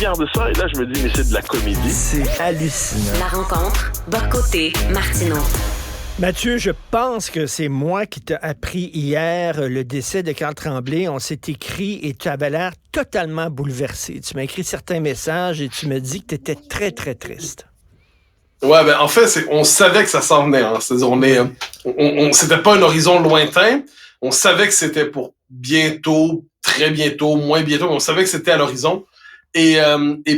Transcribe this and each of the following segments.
regarde ça et là, je me dis, mais c'est de la comédie. C'est hallucinant. La rencontre, Bock-Côté-Martineau. Mathieu, je pense que c'est moi qui t'ai appris hier le décès de Carl Tremblay. On s'est écrit et tu avais l'air totalement bouleversé. Tu m'as écrit certains messages et tu me dis que tu étais très, très triste. Ouais, ben en fait, on savait que ça s'en venait. Hein. C'est-à-dire, c'était pas un horizon lointain. On savait que c'était pour bientôt, très bientôt, moins bientôt, mais on savait que c'était à l'horizon. Et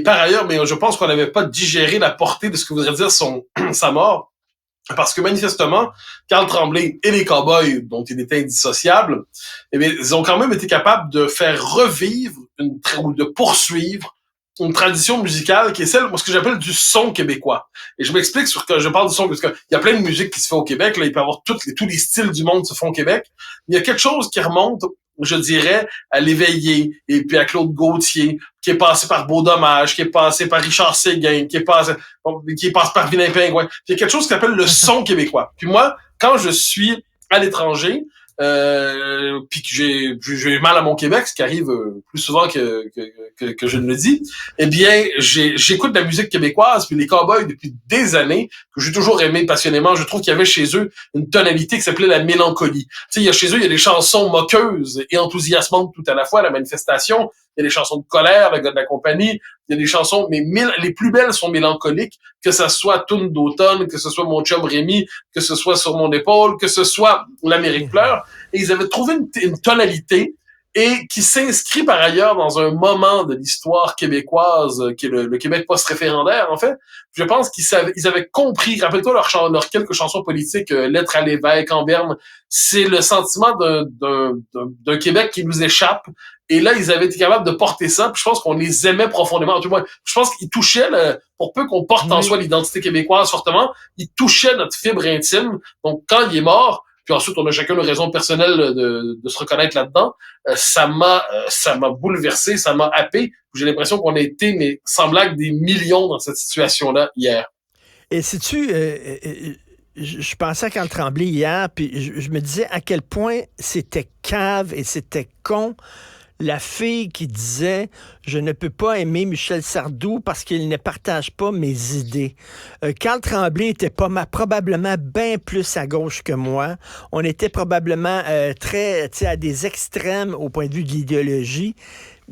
par ailleurs, mais je pense qu'on n'avait pas digéré la portée de ce que voudrait dire sa mort. Parce que manifestement, Carl Tremblay et les Cowboys, dont il était indissociable, eh bien, ils ont quand même été capables de faire revivre ou de poursuivre une tradition musicale qui est celle, ce que j'appelle du son québécois. Et je m'explique sur que je parle du son, parce qu'il y a plein de musique qui se fait au Québec, là, il peut y avoir tous les styles du monde se font au Québec. Mais il y a quelque chose qui remonte, je dirais, à l'Éveillé, et puis à Claude Gauthier, qui est passé par Beau Dommage, qui est passé par Richard Séguin, qui est passé par Vilain Pingouin. Il y a quelque chose qui s'appelle le son québécois. Puis moi, quand je suis à l'étranger, puis que j'ai mal à mon Québec, ce qui arrive plus souvent que je ne le dis, eh bien, j'écoute de la musique québécoise, puis les Cowboys, depuis des années, que j'ai toujours aimé passionnément, je trouve qu'il y avait chez eux une tonalité qui s'appelait la mélancolie. Tu sais, chez eux, il y a des chansons moqueuses et enthousiasmantes tout à la fois, la manifestation, il y a des chansons de colère, le gars de la compagnie, il y a des chansons, mais les plus belles sont mélancoliques, que ça soit Toune d'automne, que ce soit Mon chum Rémi, que ce soit Sur mon épaule, que ce soit L'Amérique pleure, et ils avaient trouvé une tonalité et qui s'inscrit par ailleurs dans un moment de l'histoire québécoise qui est le Québec post-référendaire, en fait. Je pense ils avaient compris, rappelle-toi leurs quelques chansons politiques, Lettre à l'évêque, en Berne, c'est le sentiment d'un Québec qui nous échappe. Et là, ils avaient été capables de porter ça, puis je pense qu'on les aimait profondément. Du moins, je pense qu'ils touchaient, pour peu qu'on porte en soi l'identité québécoise fortement, ils touchaient notre fibre intime. Donc, quand il est mort, puis ensuite, on a chacun une raison personnelle de se reconnaître là-dedans, ça m'a bouleversé, ça m'a happé. J'ai l'impression qu'on a été, mais sans blague, des millions dans cette situation-là hier. Et sais-tu, je pensais à Carl Tremblay hier, puis je me disais à quel point c'était cave et c'était con. La fille qui disait « Je ne peux pas aimer Michel Sardou parce qu'il ne partage pas mes idées. » Carl Tremblay était probablement bien plus à gauche que moi. On était probablement très à des extrêmes au point de vue de l'idéologie.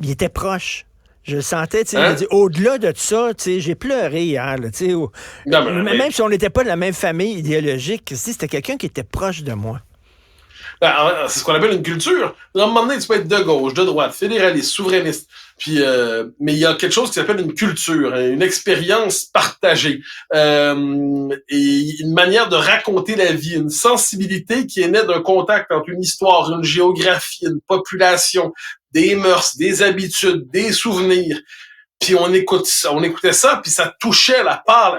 Il était proche. Je le sentais, au-delà de ça, j'ai pleuré hier. Même si on n'était pas de la même famille idéologique, c'était quelqu'un qui était proche de moi. C'est ce qu'on appelle une culture. À un moment donné, tu peux être de gauche, de droite, fédéraliste, souverainiste. Puis, mais il y a quelque chose qui s'appelle une culture, une expérience partagée, et une manière de raconter la vie, une sensibilité qui est née d'un contact entre une histoire, une géographie, une population, des mœurs, des habitudes, des souvenirs. Puis on écoutait ça, puis ça touchait la part.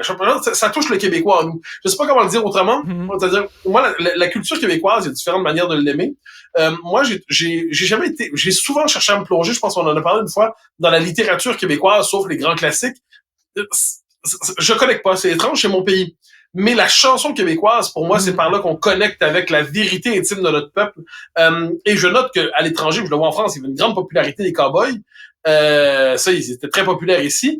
Ça touche le Québécois en nous. Je sais pas comment le dire autrement. C'est-à-dire, moi, la culture québécoise, il y a différentes manières de l'aimer. Moi, j'ai souvent cherché à me plonger, je pense qu'on en a parlé une fois, dans la littérature québécoise, sauf les grands classiques. Je connecte pas, c'est étrange, c'est mon pays. Mais la chanson québécoise, pour moi, c'est par là qu'on connecte avec la vérité intime de notre peuple. Et je note qu'à l'étranger, je le vois en France, il y a une grande popularité des Cowboys. Ça, ils étaient très populaires ici.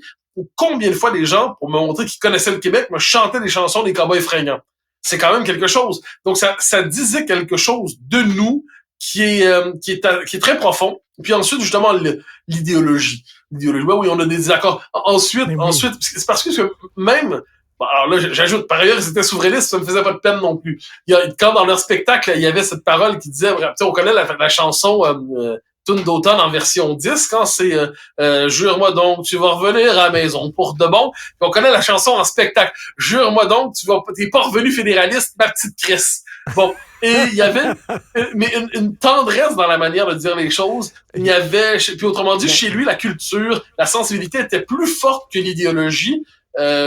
Combien de fois des gens, pour me montrer qu'ils connaissaient le Québec, me chantaient des chansons des Cowboys fringants. C'est quand même quelque chose. Donc, ça disait quelque chose de nous qui est très profond. Puis ensuite, justement, l'idéologie. L'idéologie, oui, on a des désaccords. Ensuite, c'est parce que même, alors là, j'ajoute, par ailleurs, ils étaient souverainistes, ça me faisait pas de peine non plus. Quand dans leur spectacle, il y avait cette parole qui disait, on connaît la chanson, Toune d'automne en version 10, quand c'est Jure-moi donc, tu vas revenir à la maison pour de bon. Puis on connaît la chanson en spectacle. Jure-moi donc, t'es pas revenu fédéraliste, ma petite Chris. Bon. Et il y avait une tendresse dans la manière de dire les choses. Il y avait, puis autrement dit, chez lui, la culture, la sensibilité était plus forte que l'idéologie.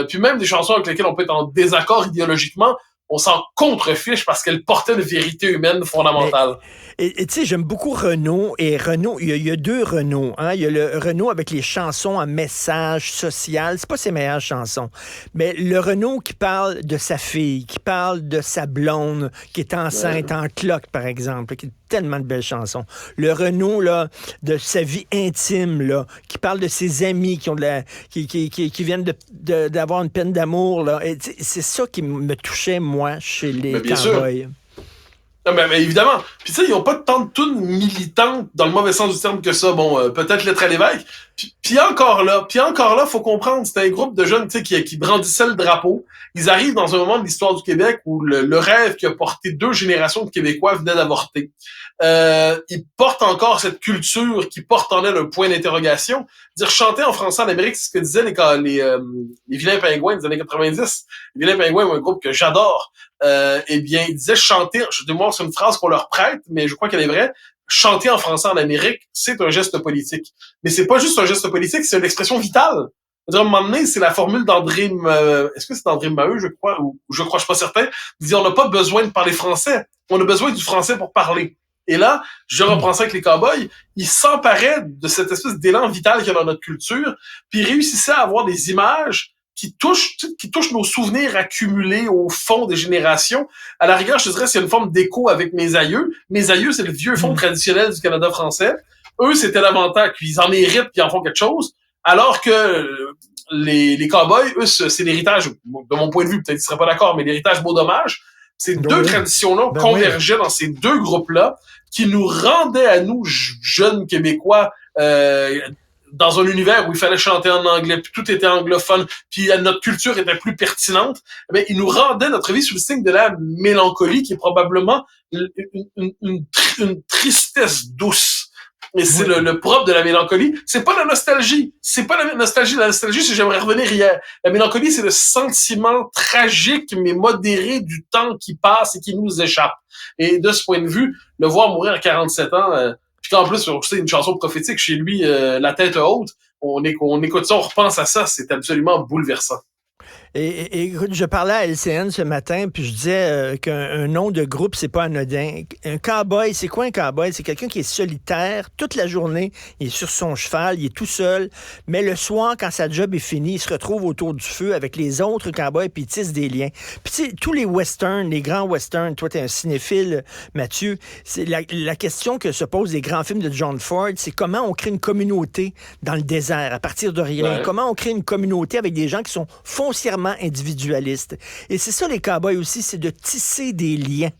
Puis même des chansons avec lesquelles on peut être en désaccord idéologiquement, on s'en contrefiche parce qu'elle portait une vérité humaine fondamentale. Et tu sais, j'aime beaucoup Renaud. Et Renaud, il y a deux Renaud. Hein? Il y a le Renaud avec les chansons à message social. C'est pas ses meilleures chansons. Mais le Renaud qui parle de sa fille, qui parle de sa blonde, qui est enceinte en cloque, par exemple, qui est tellement de belles chansons. Le Renaud, là, de sa vie intime, là, qui parle de ses amis qui ont qui viennent d'avoir une peine d'amour, là. Et c'est ça qui me touchait, moi, chez les Cowboys. Non, mais évidemment. Puis tu sais, ils n'ont pas tant de tunes militantes dans le mauvais sens du terme que ça. Bon, peut-être Lettre à l'évêque. Puis encore là, faut comprendre, c'était un groupe de jeunes, tu sais, qui brandissaient le drapeau. Ils arrivent dans un moment de l'histoire du Québec où le rêve qui a porté 2 générations de Québécois venait d'avorter. Ils portent encore cette culture qui porte en elle un point d'interrogation. Dire chanter en français en Amérique, c'est ce que disaient les Vilains Pingouins des années 90. Les Vilains Pingouins, un groupe que j'adore. Eh bien, ils disaient chanter, je demande, c'est une phrase qu'on leur prête, mais je crois qu'elle est vraie. Chanter en français en Amérique, c'est un geste politique. Mais c'est pas juste un geste politique, c'est une expression vitale. À un moment donné, c'est la formule d'André, est-ce que c'est André Maheu, je crois, ou je crois, je suis pas certain. Il dit, on n'a pas besoin de parler français. On a besoin du français pour parler. Et là, je reprends ça avec les Cowboys, ils s'emparaient de cette espèce d'élan vital qu'il y a dans notre culture, puis ils réussissaient à avoir des images qui touchent nos souvenirs accumulés au fond des générations. À la rigueur, je te dirais, c'est une forme d'écho avec mes aïeux. Mes aïeux, c'est le vieux fond traditionnel du Canada français. Eux, c'était l'avantage, puis ils en héritent, puis ils en font quelque chose. Alors que les Cowboys, eux, c'est l'héritage, de mon point de vue, peut-être qu'ils seraient pas d'accord, mais l'héritage Beau Dommage. Ces deux traditions-là convergeaient dans ces deux groupes-là, qui nous rendaient à nous, jeunes Québécois, dans un univers où il fallait chanter en anglais, puis tout était anglophone, puis notre culture était plus pertinente, mais il nous rendait notre vie sous le signe de la mélancolie, qui est probablement une tristesse douce. Et c'est le propre de la mélancolie. C'est pas la nostalgie. C'est pas la nostalgie. La nostalgie, c'est j'aimerais revenir hier. La mélancolie, c'est le sentiment tragique, mais modéré du temps qui passe et qui nous échappe. Et de ce point de vue, le voir mourir à 47 ans, puis qu'en plus, c'est une chanson prophétique chez lui, La tête haute, on écoute ça, on repense à ça, c'est absolument bouleversant. Et écoute, je parlais à LCN ce matin, puis je disais qu'un nom de groupe, c'est pas anodin. Un cowboy, c'est quoi un cowboy? C'est quelqu'un qui est solitaire toute la journée, il est sur son cheval, il est tout seul, mais le soir, quand sa job est finie, il se retrouve autour du feu avec les autres cowboys, puis il tisse des liens. Puis tu sais, tous les westerns, les grands westerns, toi, t'es un cinéphile, Mathieu, c'est la question que se posent les grands films de John Ford, c'est comment on crée une communauté dans le désert, à partir de rien. Ouais. Comment on crée une communauté avec des gens qui sont foncièrement individualiste. Et c'est ça, les cowboys aussi, c'est de tisser des liens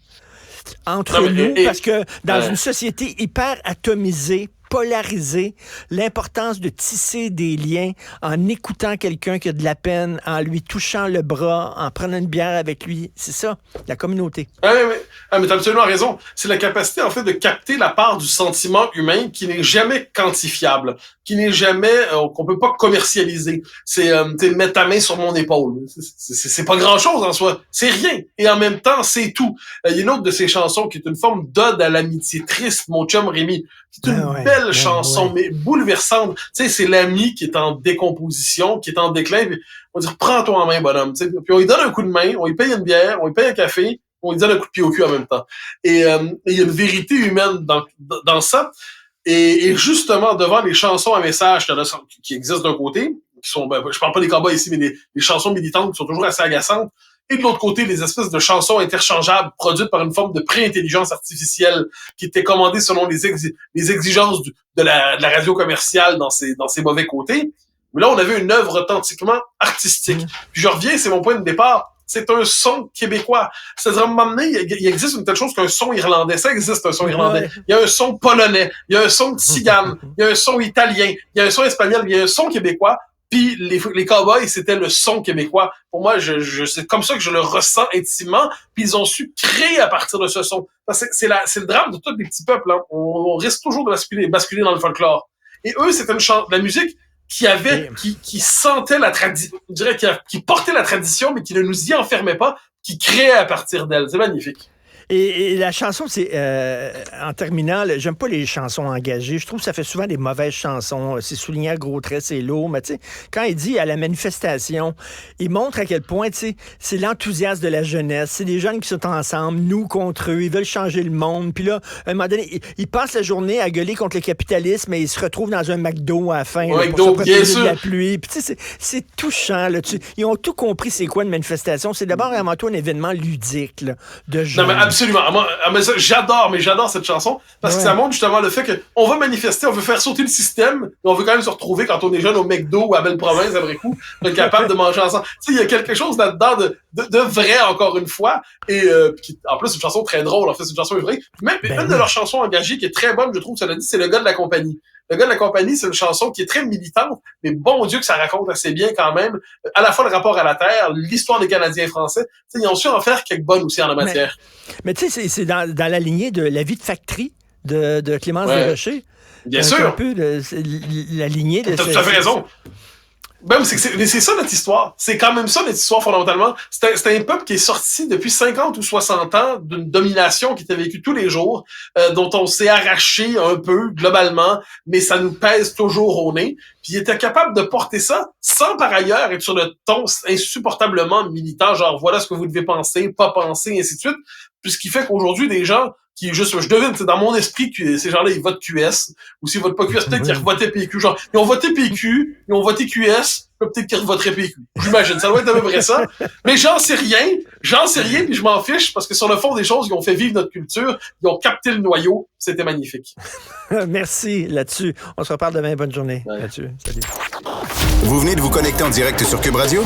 entre nous, parce que dans une société hyper atomisée, polarisée, l'importance de tisser des liens en écoutant quelqu'un qui a de la peine, en lui touchant le bras, en prenant une bière avec lui, c'est ça, la communauté. Mais t'as absolument raison. C'est la capacité, en fait, de capter la part du sentiment humain qui n'est jamais quantifiable, qui n'est jamais, qu'on peut pas commercialiser. C'est, mettre ta main sur mon épaule. C'est pas grand-chose en soi. C'est rien. Et en même temps, c'est tout. Il y a une autre de ces chansons qui est une forme d'ode à l'amitié triste, Mon chum Rémi. C'est une belle chanson, mais bouleversante. Tu sais, c'est l'ami qui est en décomposition, qui est en déclin. Puis on va dire, prends-toi en main, bonhomme. T'sais. Puis on lui donne un coup de main, on lui paye une bière, on lui paye un café, on lui donne un coup de pied au cul en même temps. Et il y a une vérité humaine dans ça. Et justement, devant les chansons à message qui existent d'un côté, qui sont, je parle pas des combats ici, mais des chansons militantes qui sont toujours assez agaçantes, et de l'autre côté, les espèces de chansons interchangeables produites par une forme de pré-intelligence artificielle qui était commandée selon les exigences de la radio commerciale dans ses mauvais côtés. Mais là, on avait une œuvre authentiquement artistique. Puis je reviens, c'est mon point de départ. C'est un son québécois. C'est-à-dire, à un moment donné, il existe une telle chose qu'un son irlandais. Ça existe, un son irlandais. Il y a un son polonais. Il y a un son tzigane. Il y a un son italien. Il y a un son espagnol. Il y a un son québécois. Puis les Cowboys, c'était le son québécois. Pour moi, c'est comme ça que je le ressens intimement. Puis ils ont su créer à partir de ce son. C'est le drame de tous les petits peuples. Hein. On risque toujours de basculer dans le folklore. Et eux, c'était la musique qui sentait la tradition, je dirais, qui portait la tradition, mais qui ne nous y enfermait pas, qui créait à partir d'elle. C'est magnifique. Et la chanson, c'est, en terminant, j'aime pas les chansons engagées. Je trouve que ça fait souvent des mauvaises chansons. C'est souligné à gros traits, c'est lourd. Mais tu sais, quand il dit à la manifestation, il montre à quel point, tu sais, c'est l'enthousiasme de la jeunesse. C'est des jeunes qui sont ensemble, nous contre eux. Ils veulent changer le monde. Puis là, à un moment donné, ils passent la journée à gueuler contre le capitalisme, mais ils se retrouvent dans un McDo à la fin là, pour se protéger de la pluie. Puis tu sais, c'est touchant. Là. Ils ont tout compris c'est quoi une manifestation. C'est d'abord avant tout un événement ludique là, de jeunes. Non, mais absolument. J'adore cette chanson parce que ça montre justement le fait qu'on va manifester, on veut faire sauter le système, mais on veut quand même se retrouver quand on est jeune au McDo ou à Belle-Province après coup, être capable de manger ensemble. Tu sais, il y a quelque chose là-dedans de vrai, encore une fois, et en plus, c'est une chanson très drôle, en fait, c'est une chanson vraie. Même une de leurs chansons engagées qui est très bonne, je trouve, cela dit, c'est Le gars de la compagnie. Le gars de la compagnie, c'est une chanson qui est très militante, mais bon Dieu que ça raconte assez bien quand même, à la fois le rapport à la terre, l'histoire des Canadiens français. T'sais, ils ont su en faire quelques bonnes aussi en la matière. Mais tu sais, c'est dans la lignée de La vie de factory de Clémence Desrochers. Bien sûr. Un peu la lignée de... T'as tout à fait raison. Ben, mais c'est ça notre histoire. C'est quand même ça notre histoire fondamentalement. C'est un peuple qui est sorti depuis 50 ou 60 ans d'une domination qui était vécue tous les jours, dont on s'est arraché un peu globalement, mais ça nous pèse toujours au nez. Puis il était capable de porter ça sans par ailleurs être sur le ton insupportablement militant, genre voilà ce que vous devez penser, pas penser, ainsi de suite. Puis ce qui fait qu'aujourd'hui des gens qui juste, je devine, c'est dans mon esprit que ces gens-là, ils votent QS, ou s'ils votent pas QS, peut-être qu'ils votaient PQ, genre, ils ont voté PQ, ils ont voté QS, peut-être qu'ils voteraient PQ. J'imagine, ça doit être à peu près ça. Mais j'en sais rien, puis je m'en fiche, parce que sur le fond des choses, ils ont fait vivre notre culture, ils ont capté le noyau, c'était magnifique. Merci là-dessus. On se reparle demain, bonne journée là-dessus. Salut. Vous venez de vous connecter en direct sur Cube Radio?